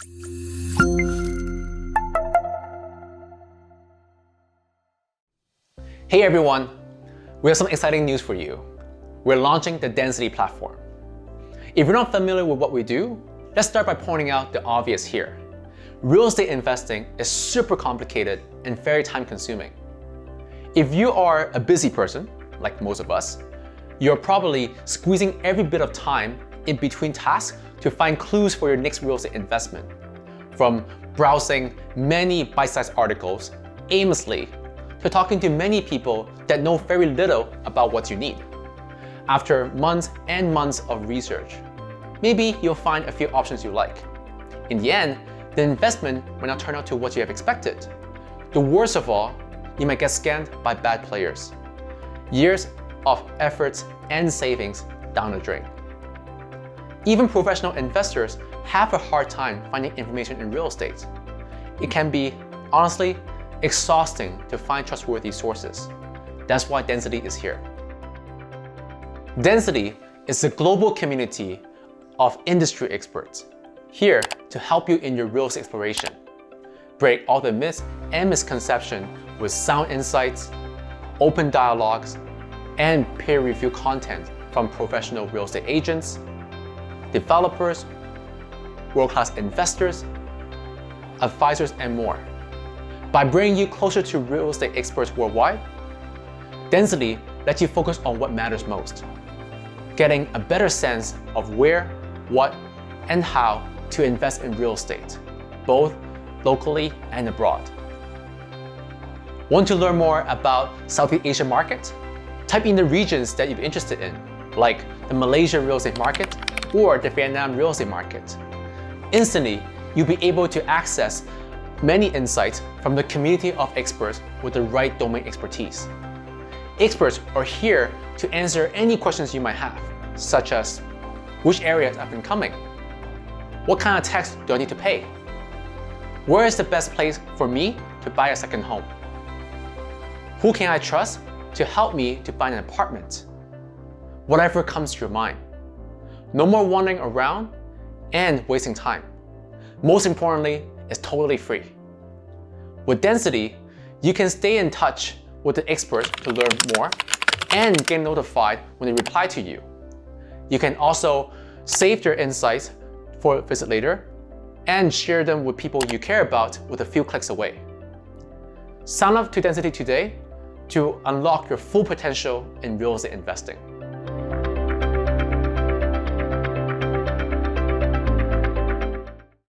Hey everyone, we have some exciting news for you. We're launching the Denzity platform. If you're not familiar with what we do, let's start by pointing out the obvious here. Real estate investing is super complicated and very time consuming. If you are a busy person, like most of us, you're probably squeezing every bit of time in between tasks to find clues for your next real estate investment. From browsing many bite-sized articles aimlessly to talking to many people that know very little about what you need. After months and months of research, maybe you'll find a few options you like. In the end, the investment might not turn out to what you have expected. The worst of all, you might get scammed by bad players. Years of efforts and savings down the drain. Even professional investors have a hard time finding information in real estate. It can be, honestly, exhausting to find trustworthy sources. That's why Denzity is here. Denzity is a global community of industry experts here to help you in your real estate exploration. Break all the myths and misconceptions with sound insights, open dialogues, and peer-reviewed content from professional real estate agents, developers, world-class investors, advisors, and more. By bringing you closer to real estate experts worldwide, Denzity lets you focus on what matters most, getting a better sense of where, what, and how to invest in real estate, both locally and abroad. Want to learn more about Southeast Asia market? Type in the regions that you're interested in, like the Malaysia real estate market or the Vietnam real estate market. Instantly, you'll be able to access many insights from the community of experts with the right domain expertise. Experts are here to answer any questions you might have, such as which areas are up and coming? What kind of tax do I need to pay? Where is the best place for me to buy a second home? Who can I trust to help me to find an apartment? Whatever comes to your mind. No more wandering around and wasting time. Most importantly, it's totally free. With Denzity, you can stay in touch with the experts to learn more and get notified when they reply to you. You can also save your insights for a visit later and share them with people you care about with a few clicks away. Sign up to Denzity today to unlock your full potential in real estate investing.